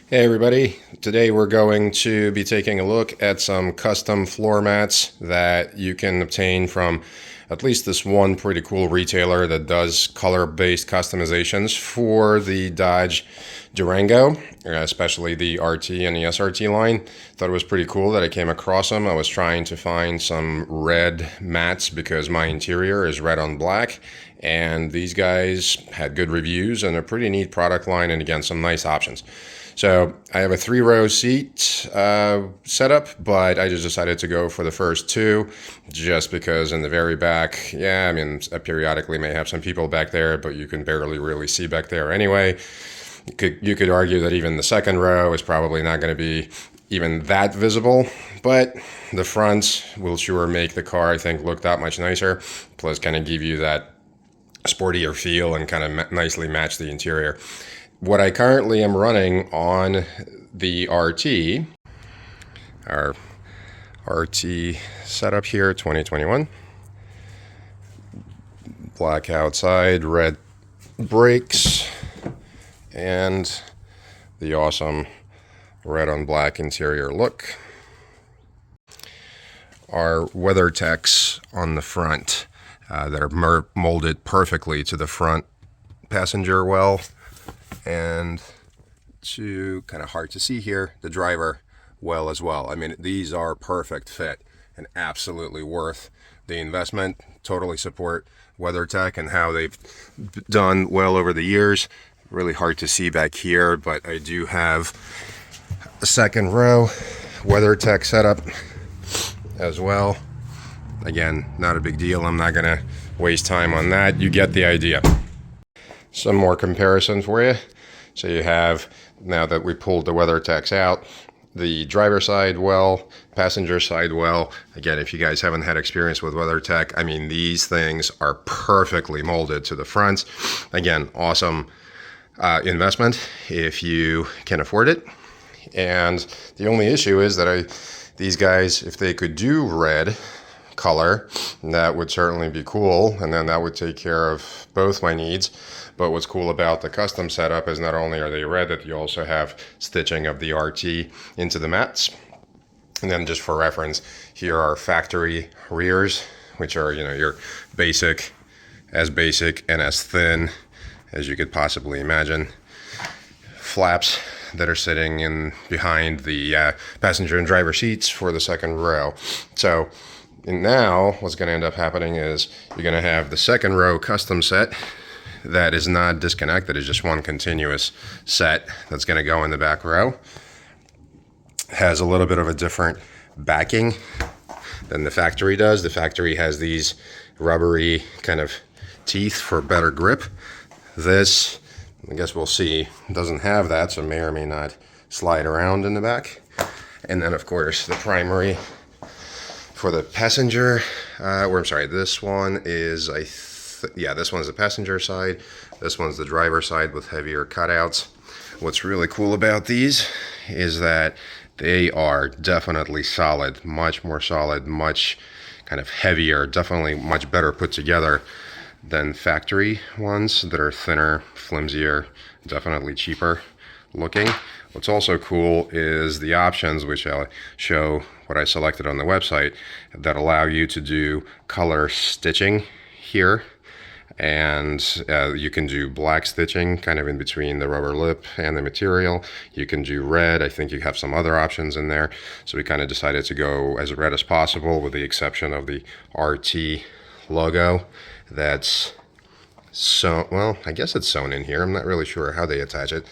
Hey everybody, today we're going to be taking a look at some custom floor mats that you can obtain from at least this one pretty cool retailer that does color-based customizations for the Dodge Durango, especially the RT and the SRT line. Thought it was pretty cool that I came across them. I was trying to find some red mats because my interior is red on black, and these guys had good reviews and a pretty neat product line, and again, some nice options. So I have a 3-row seat setup, but I just decided to go for the first two just because in the very back, yeah, I mean, I periodically may have some people back there, but you can barely really see back there anyway. You could argue that even the second row is probably not going to be even that visible, but the front will sure make the car, I think, look that much nicer, plus kind of give you that sportier feel and kind of nicely match the interior. What I currently am running on the RT, our RT setup here, 2021. Black outside, red brakes, and the awesome red on black interior look. Our WeatherTechs on the front that are molded perfectly to the front passenger well. And to kind of hard to see here, the driver well as well. I mean, these are perfect fit and absolutely worth the investment. Totally support WeatherTech and how they've done well over the years. Really hard to see back here, but I do have a second row WeatherTech setup as well. Again, not a big deal. I'm not gonna waste time on that. You get the idea. Some more comparisons for you. So you have, now that we pulled the WeatherTechs out, the driver side well, passenger side well. Again, if you guys haven't had experience with WeatherTech, I mean, these things are perfectly molded to the fronts. Again, awesome investment if you can afford it. And the only issue is that these guys, if they could do red color, that would certainly be cool, and then that would take care of both my needs. But what's cool about the custom setup is not only are they red, that you also have stitching of the RT into the mats. And then just for reference, here are factory rears, which are, your basic and as thin as you could possibly imagine. Flaps that are sitting in behind the passenger and driver seats for the second row. So now what's going to end up happening is you're going to have the second row custom set that is not disconnected. It's just one continuous set that's going to go in the back row. Has a little bit of a different backing than the factory does. The factory has these rubbery kind of teeth for better grip. This, I guess we'll see, doesn't have that, so may or may not slide around in the back. And then of course the primary for the passenger, this one is, this one's the passenger side. This one's the driver side with heavier cutouts. What's really cool about these is that they are definitely solid, much more solid, much kind of heavier, definitely much better put together than factory ones that are thinner, flimsier, definitely cheaper looking. What's also cool is the options, which I'll show what I selected on the website, that allow you to do color stitching here. And you can do black stitching kind of in between the rubber lip and the material. You can do red. I think you have some other options in there. So we kind of decided to go as red as possible, with the exception of the RT logo that's I guess it's sewn in here. I'm not really sure how they attach it,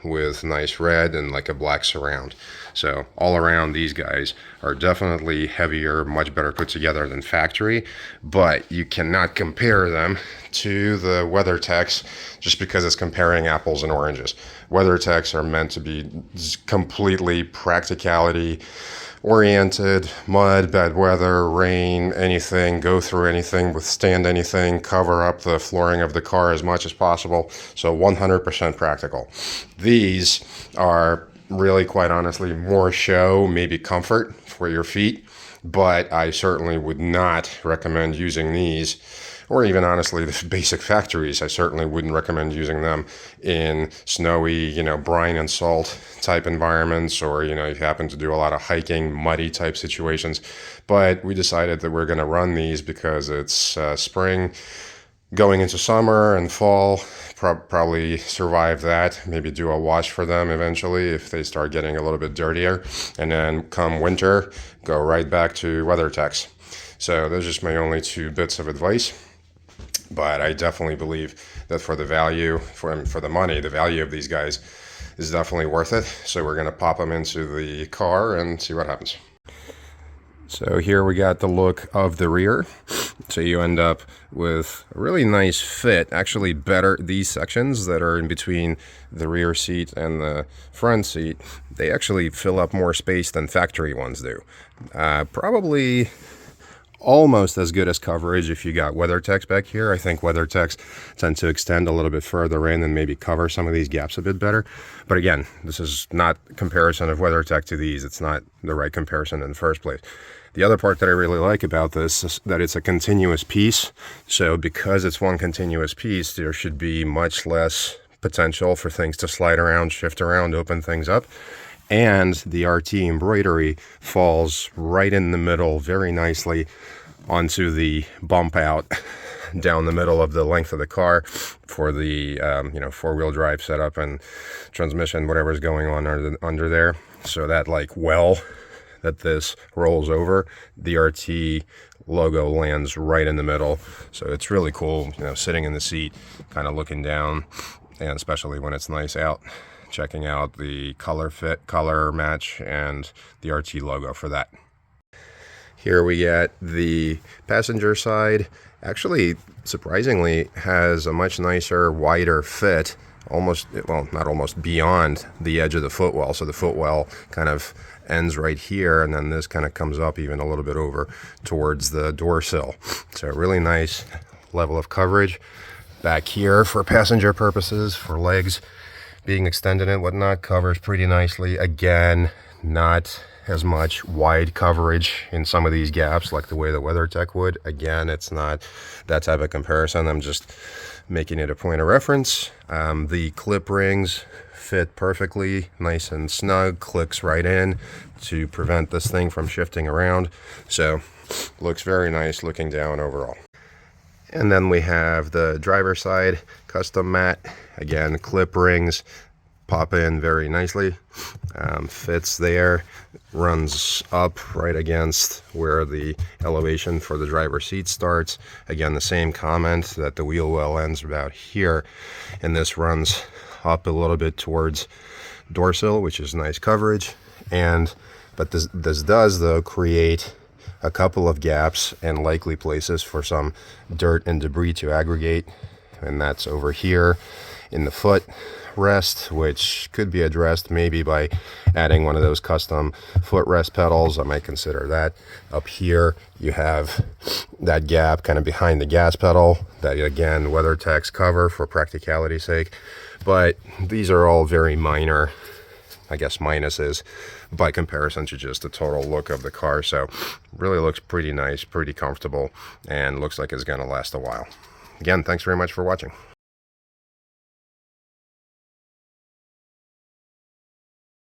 with nice red and like a black surround. So all around, these guys are definitely heavier, much better put together than factory, but you cannot compare them to the WeatherTechs just because it's comparing apples and oranges. WeatherTechs are meant to be completely practicality oriented, mud, bad weather, rain, anything, go through anything, withstand anything, cover up the flooring of the car as much as possible. So 100% practical. These are really, quite honestly, more show, maybe comfort for your feet, but I certainly would not recommend using these or even honestly the basic factories. I certainly wouldn't recommend using them in snowy, brine and salt type environments, or, if you happen to do a lot of hiking, muddy type situations. But we decided that we're going to run these because it's spring, going into summer and fall. Probably survive that, maybe do a wash for them eventually if they start getting a little bit dirtier, and then come winter, go right back to WeatherTechs. So those are just my only 2 bits of advice. But I definitely believe that for the value, for the money, the value of these guys is definitely worth it. So we're going to pop them into the car and see what happens. So here we got the look of the rear. So you end up with a really nice fit. Actually better, these sections that are in between the rear seat and the front seat, they actually fill up more space than factory ones do. Probably almost as good as coverage if you got WeatherTechs back here. I think WeatherTechs tend to extend a little bit further in and maybe cover some of these gaps a bit better. But again, this is not comparison of WeatherTech to these. It's not the right comparison in the first place. The other part that I really like about this is that it's a continuous piece. So because it's one continuous piece, there should be much less potential for things to slide around, shift around, open things up. And the RT embroidery falls right in the middle very nicely onto the bump out down the middle of the length of the car for the 4-wheel drive setup and transmission, whatever's going on under there. So that that this rolls over, the RT logo lands right in the middle. So it's really cool, sitting in the seat, kind of looking down, and especially when it's nice out, checking out the color fit, color match, and the RT logo for that. Here we get the passenger side. Actually, surprisingly, has a much nicer, wider fit, not almost, beyond the edge of the footwell. So the footwell kind of ends right here, and then this kind of comes up even a little bit over towards the door sill. So really nice level of coverage back here for passenger purposes, for legs being extended and whatnot, covers pretty nicely. Again, not as much wide coverage in some of these gaps like the way the WeatherTech would. Again, it's not that type of comparison. I'm just making it a point of reference. The clip rings fit perfectly, nice and snug, clicks right in to prevent this thing from shifting around. So looks very nice looking down overall. And then we have the driver's side custom mat. Again, clip rings pop in very nicely, fits there, runs up right against where the elevation for the driver's seat starts. Again, the same comment that the wheel well ends about here, and this runs up a little bit towards door sill, which is nice coverage. But this does though create a couple of gaps and likely places for some dirt and debris to aggregate, and that's over here in the foot rest, which could be addressed maybe by adding one of those custom footrest pedals. I might consider that. Up here you have that gap kind of behind the gas pedal that, again, WeatherTechs cover for practicality's sake. But these are all very minor, I guess, minuses by comparison to just the total look of the car. So really looks pretty nice, pretty comfortable, and looks like it's going to last a while. Again, thanks very much for watching.